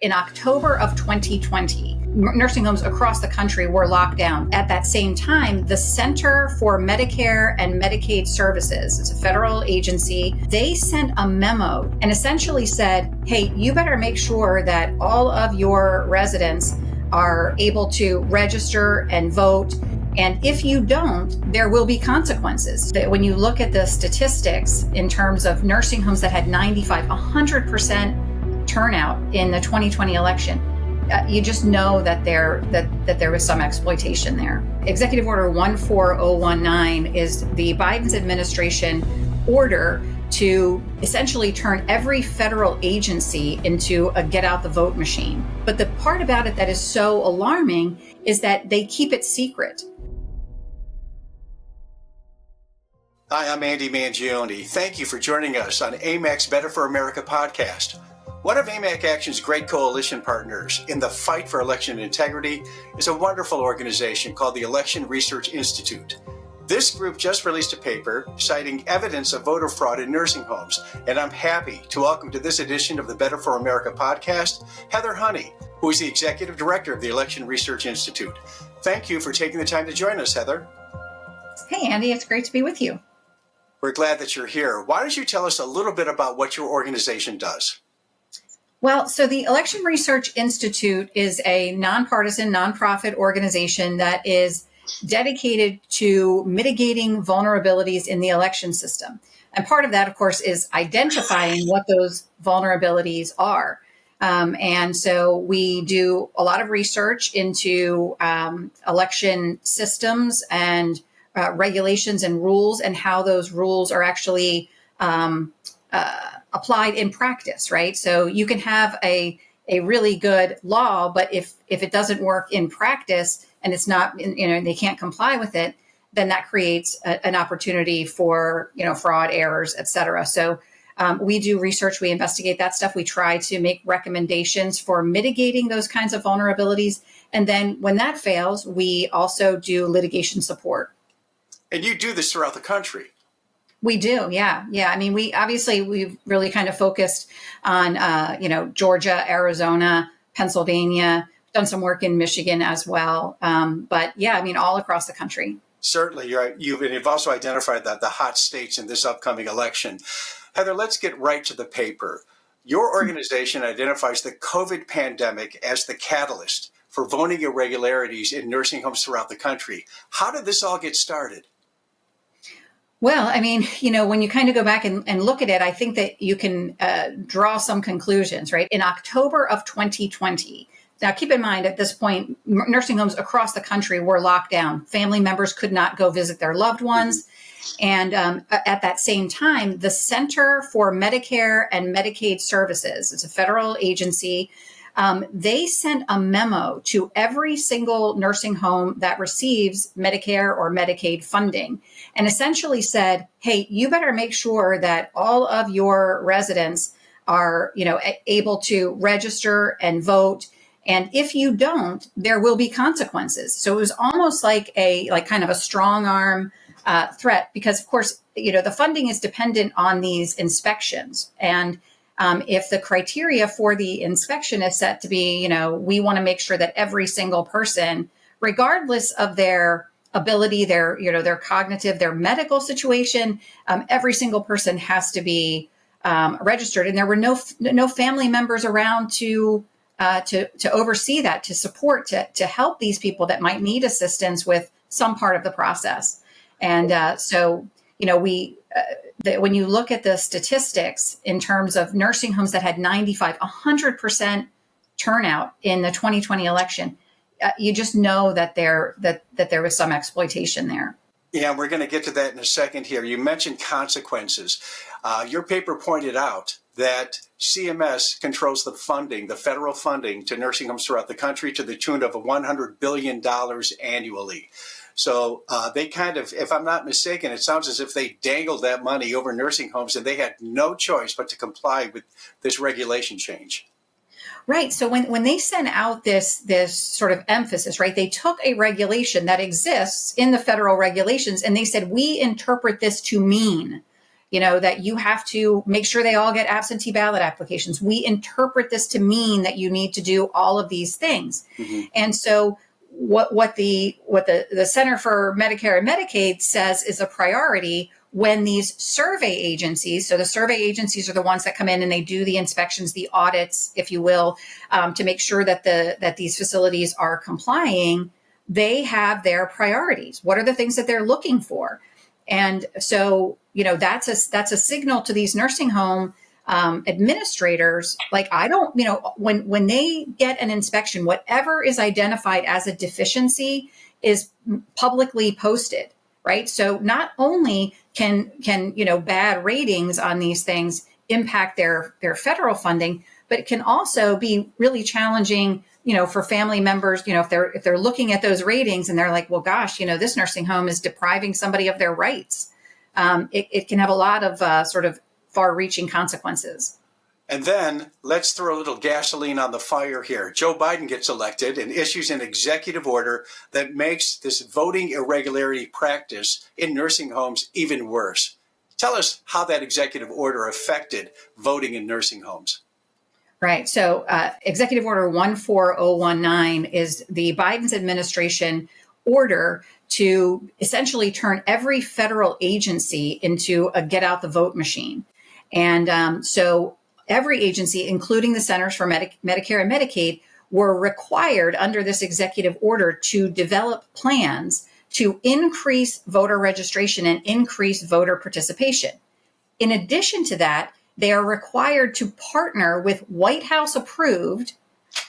In October of 2020, nursing homes across the country were locked down. At that same time, the Center for Medicare and Medicaid Services, it's a federal agency, they sent a memo and essentially said, hey, you better make sure that all of your residents are able to register and vote. And if you don't, there will be consequences. When you look at the statistics in terms of nursing homes that had 100% turnout in the 2020 election, you just know that there was some exploitation there. Executive Order 14019 is the Biden's administration order to essentially turn every federal agency into a get out the vote machine. But the part about it that is so alarming is that they keep it secret. Hi, I'm Andy Mangione. Thank you for joining us on AMAC's Better for America podcast. One of AMAC Action's great coalition partners in the fight for election integrity is a wonderful organization called the Election Research Institute. This group just released a paper citing evidence of voter fraud in nursing homes, and I'm happy to welcome to this edition of the Better for America podcast, Heather Honey, who is the Executive Director of the Election Research Institute. Thank you for taking the time to join us, Heather. Hey, Andy, it's great to be with you. We're glad that you're here. Why don't you tell us a little bit about what your organization does? Well, so the Election Research Institute is a nonpartisan, nonprofit organization that is dedicated to mitigating vulnerabilities in the election system. And part of that, of course, is identifying what those vulnerabilities are. And so we do a lot of research into election systems and regulations and rules and how those rules are actually applied in practice, right? So you can have a really good law, but if it doesn't work in practice and it's not, they can't comply with it, then that creates an opportunity for, fraud, errors, et cetera. So we do research, we investigate that stuff. We try to make recommendations for mitigating those kinds of vulnerabilities. And then when that fails, we also do litigation support. And you do this throughout the country. We do. Yeah. I mean, we've really kind of focused on, Georgia, Arizona, Pennsylvania, done some work in Michigan as well. But yeah, I mean, all across the country. Certainly. You've also identified that the hot states in this upcoming election. Heather, let's get right to the paper. Your organization identifies the COVID pandemic as the catalyst for voting irregularities in nursing homes throughout the country. How did this all get started? Well, I mean, when you kind of go back and look at it, I think that you can draw some conclusions, right? In October of 2020, now keep in mind at this point, nursing homes across the country were locked down. Family members could not go visit their loved ones. And at that same time, the Center for Medicare and Medicaid Services, it's a federal agency, they sent a memo to every single nursing home that receives Medicare or Medicaid funding and essentially said, hey, you better make sure that all of your residents are, able to register and vote. And if you don't, there will be consequences. So it was almost like kind of a strong arm threat because, of course, the funding is dependent on these inspections. And if the criteria for the inspection is set to be, we want to make sure that every single person, regardless of their ability, their cognitive, their medical situation, every single person has to be registered. And there were no family members around to oversee that, to support, to help these people that might need assistance with some part of the process. And so, when you look at the statistics in terms of nursing homes that had 100% turnout in the 2020 election, you just know that there was some exploitation there. Yeah, we're going to get to that in a second here. You mentioned consequences. Your paper pointed out that CMS controls the funding, the federal funding to nursing homes throughout the country to the tune of $100 billion annually. So they kind of, if I'm not mistaken, it sounds as if they dangled that money over nursing homes and they had no choice but to comply with this regulation change. Right. So when they sent out this sort of emphasis, right, they took a regulation that exists in the federal regulations and they said, we interpret this to mean that you have to make sure they all get absentee ballot applications. We interpret this to mean that you need to do all of these things. Mm-hmm. And so what the Center for Medicare and Medicaid says is a priority when these survey agencies, so the survey agencies are the ones that come in and they do the inspections, the audits, if you will, to make sure that these facilities are complying. They have their priorities. What are the things that they're looking for? And so, that's a signal to these nursing home administrators. Like, I don't, when they get an inspection, whatever is identified as a deficiency is publicly posted, right? So not only can bad ratings on these things impact their federal funding, but it can also be really challenging, for family members, if they're looking at those ratings and they're like, well, gosh, this nursing home is depriving somebody of their rights. It can have a lot of sort of far-reaching consequences. And then let's throw a little gasoline on the fire here. Joe Biden gets elected and issues an executive order that makes this voting irregularity practice in nursing homes even worse. Tell us how that executive order affected voting in nursing homes. Right. So Executive Order 14019 is the Biden's administration order to essentially turn every federal agency into a get out the vote machine. And so every agency, including the Centers for Medicare and Medicaid, were required under this executive order to develop plans to increase voter registration and increase voter participation. In addition to that, they are required to partner with White House approved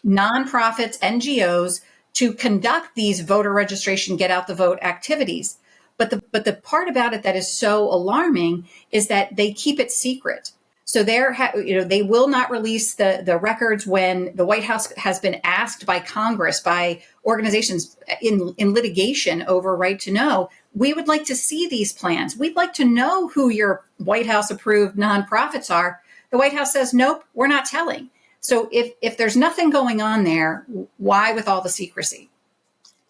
nonprofits, NGOs, to conduct these voter registration, get out the vote activities. But the part about it that is so alarming is that they keep it secret. So they will not release the records when the White House has been asked by Congress, by organizations in litigation over right to know. We would like to see these plans. We'd like to know who your White House approved nonprofits are. The White House says, nope, we're not telling. So if there's nothing going on there, why with all the secrecy?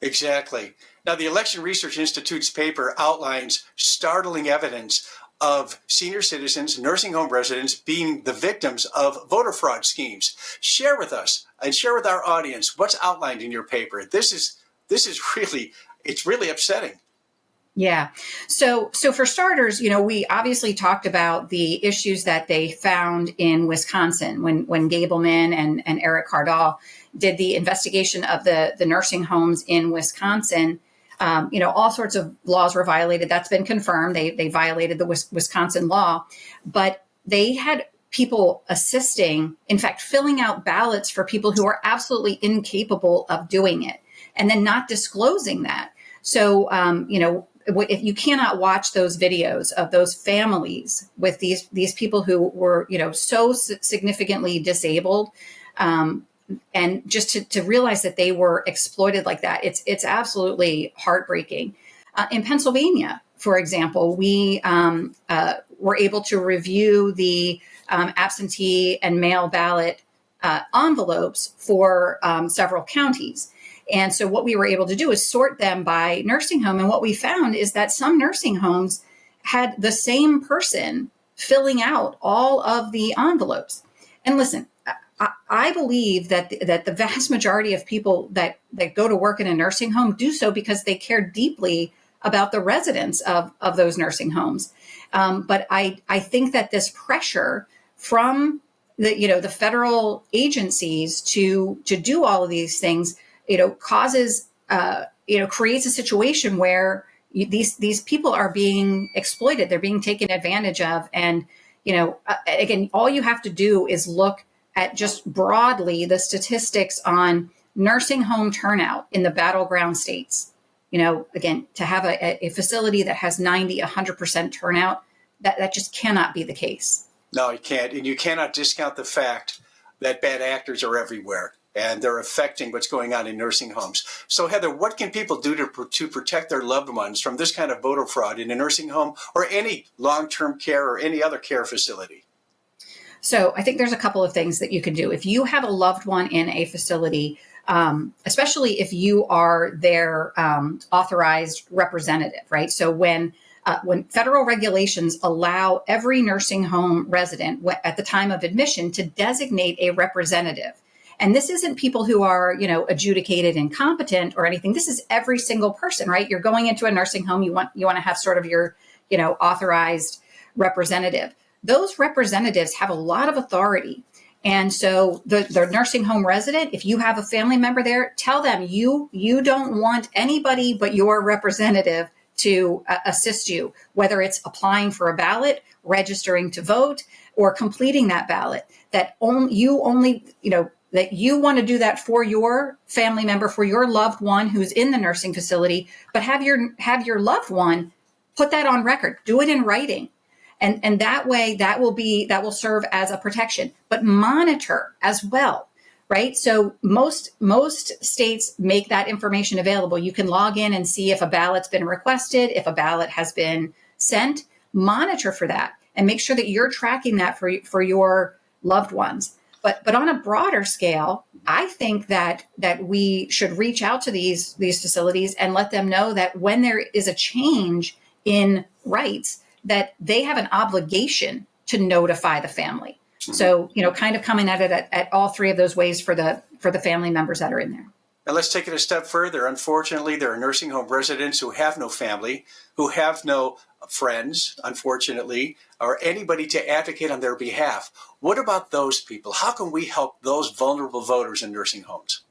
Exactly. Now, the Election Research Institute's paper outlines startling evidence of senior citizens, nursing home residents being the victims of voter fraud schemes. Share with us and share with our audience what's outlined in your paper. This is really, it's really upsetting. Yeah. So for starters, we obviously talked about the issues that they found in Wisconsin when Gableman and Eric Hardall did the investigation of the nursing homes in Wisconsin. All sorts of laws were violated. That's been confirmed. They violated the Wisconsin law, but they had people assisting, in fact, filling out ballots for people who are absolutely incapable of doing it, and then not disclosing that. So, if you cannot watch those videos of those families with these people who were, so significantly disabled, and just to realize that they were exploited like that, it's absolutely heartbreaking. In Pennsylvania, for example, we were able to review the absentee and mail ballot envelopes for several counties. And so what we were able to do is sort them by nursing home. And what we found is that some nursing homes had the same person filling out all of the envelopes. And listen, I believe that the vast majority of people that go to work in a nursing home do so because they care deeply about the residents of those nursing homes. But I think that this pressure from the federal agencies to do all of these things, causes, creates a situation where these people are being exploited. They're being taken advantage of. And, again, all you have to do is look at just broadly the statistics on nursing home turnout in the battleground states. Again, to have a facility that has 90, 100% turnout, that just cannot be the case. No, you can't. And you cannot discount the fact that bad actors are everywhere and they're affecting what's going on in nursing homes. So, Heather, what can people do to protect their loved ones from this kind of voter fraud in a nursing home or any long-term care or any other care facility? So I think there's a couple of things that you can do. If you have a loved one in a facility, especially if you are their authorized representative, right? So when when federal regulations allow every nursing home resident at the time of admission to designate a representative. And this isn't people who are, adjudicated incompetent or anything. This is every single person, right? You're going into a nursing home. You want to have sort of your, authorized representative. Those representatives have a lot of authority. And so the nursing home resident, if you have a family member there, tell them you don't want anybody but your representative to assist you, whether it's applying for a ballot, registering to vote, or completing that ballot. That you want to do that for your family member, for your loved one who's in the nursing facility, but have your loved one put that on record, do it in writing. And that way that will serve as a protection, but monitor as well, right? So most states make that information available. You can log in and see if a ballot's been requested, if a ballot has been sent, monitor for that and make sure that you're tracking that for your loved ones. But on a broader scale, I think that we should reach out to these facilities and let them know that when there is a change in rights, that they have an obligation to notify the family. Mm-hmm. So, kind of coming at it at all three of those ways for the family members that are in there. And let's take it a step further. Unfortunately, there are nursing home residents who have no family, who have no friends, unfortunately, or anybody to advocate on their behalf. What about those people? How can we help those vulnerable voters in nursing homes?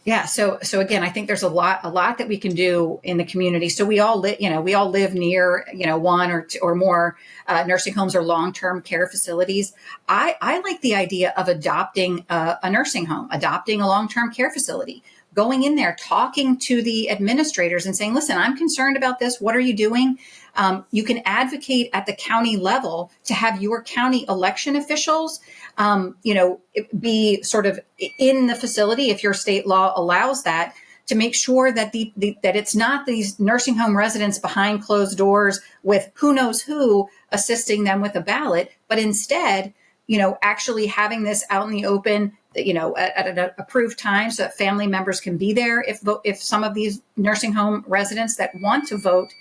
Yeah. So again, I think there's a lot that we can do in the community. So we all live near, one or two or more nursing homes or long-term care facilities. I like the idea of adopting a nursing home, adopting a long-term care facility, going in there, talking to the administrators and saying, listen, I'm concerned about this. What are you doing? You can advocate at the county level to have your county election officials, be sort of in the facility if your state law allows that, to make sure that that it's not these nursing home residents behind closed doors with who knows who assisting them with a ballot, but instead, actually having this out in the open, at an approved time so that family members can be there if some of these nursing home residents that want to vote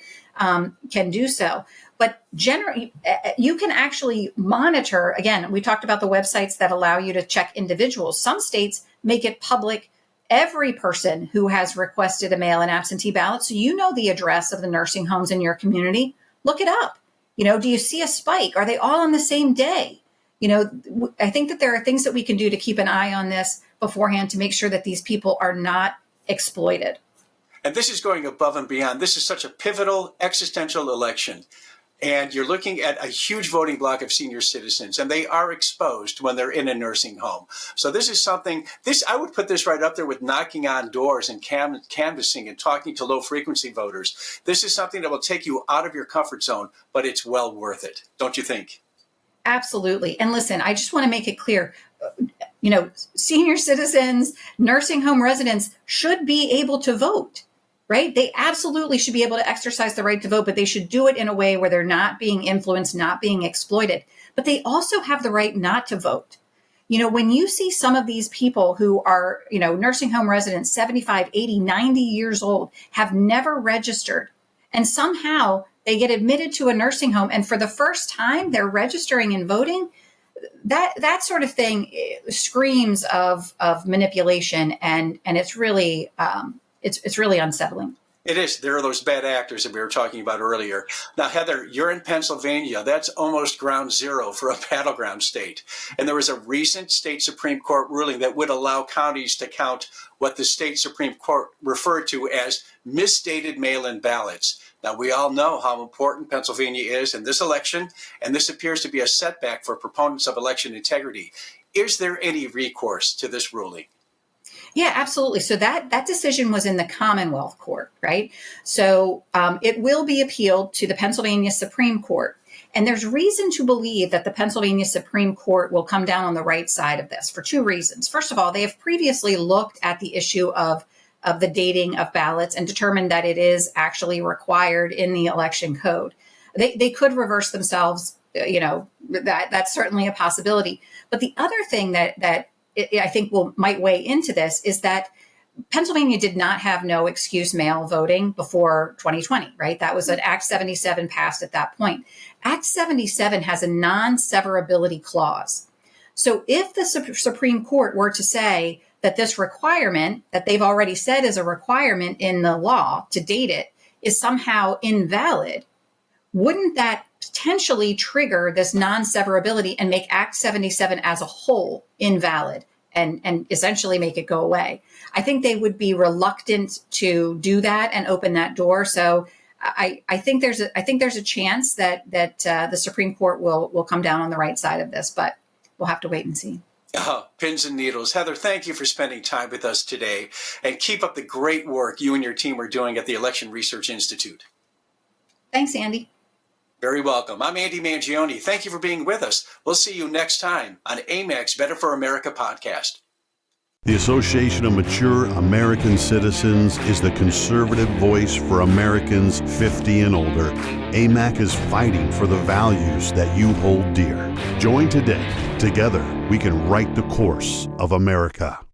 can do so. But generally, you can actually monitor. Again, we talked about the websites that allow you to check individuals. Some states make it public, every person who has requested a mail-in absentee ballot. So the address of the nursing homes in your community. Look it up. Do you see a spike? Are they all on the same day? I think that there are things that we can do to keep an eye on this beforehand to make sure that these people are not exploited. And this is going above and beyond. This is such a pivotal existential election. And you're looking at a huge voting block of senior citizens, and they are exposed when they're in a nursing home. So this is something, I would put this right up there with knocking on doors and canvassing and talking to low-frequency voters. This is something that will take you out of your comfort zone, but it's well worth it, don't you think? Absolutely. And listen, I just want to make it clear, senior citizens, nursing home residents should be able to vote. Right? They absolutely should be able to exercise the right to vote, but they should do it in a way where they're not being influenced, not being exploited. But they also have the right not to vote. When you see some of these people who are, nursing home residents, 75, 80, 90 years old, have never registered, and somehow they get admitted to a nursing home, and for the first time they're registering and voting, that sort of thing screams of manipulation, and it's really it's really unsettling. It is. There are those bad actors that we were talking about earlier. Now, Heather, you're in Pennsylvania. That's almost ground zero for a battleground state. And there was a recent state Supreme Court ruling that would allow counties to count what the state Supreme Court referred to as misstated mail-in ballots. Now, we all know how important Pennsylvania is in this election, and this appears to be a setback for proponents of election integrity. Is there any recourse to this ruling? Yeah, absolutely. So that decision was in the Commonwealth Court, right? So it will be appealed to the Pennsylvania Supreme Court. And there's reason to believe that the Pennsylvania Supreme Court will come down on the right side of this for two reasons. First of all, they have previously looked at the issue of the dating of ballots and determined that it is actually required in the election code. They could reverse themselves, that's certainly a possibility. But the other thing that I think might weigh into this is that Pennsylvania did not have no excuse mail voting before 2020, right? That was an Act 77 passed at that point. Act 77 has a non-severability clause. So if the Supreme Court were to say that this requirement that they've already said is a requirement in the law to date it is somehow invalid, wouldn't that potentially trigger this non-severability and make Act 77 as a whole invalid and essentially make it go away? I think they would be reluctant to do that and open that door. So I think there's a chance that the Supreme Court will come down on the right side of this, but we'll have to wait and see. Pins and needles. Heather, thank you for spending time with us today, and keep up the great work you and your team are doing at the Election Research Institute. Thanks, Andy. Very welcome. I'm Andy Mangione. Thank you for being with us. We'll see you next time on AMAC's Better for America podcast. The Association of Mature American Citizens is the conservative voice for Americans 50 and older. AMAC is fighting for the values that you hold dear. Join today. Together, we can write the course of America.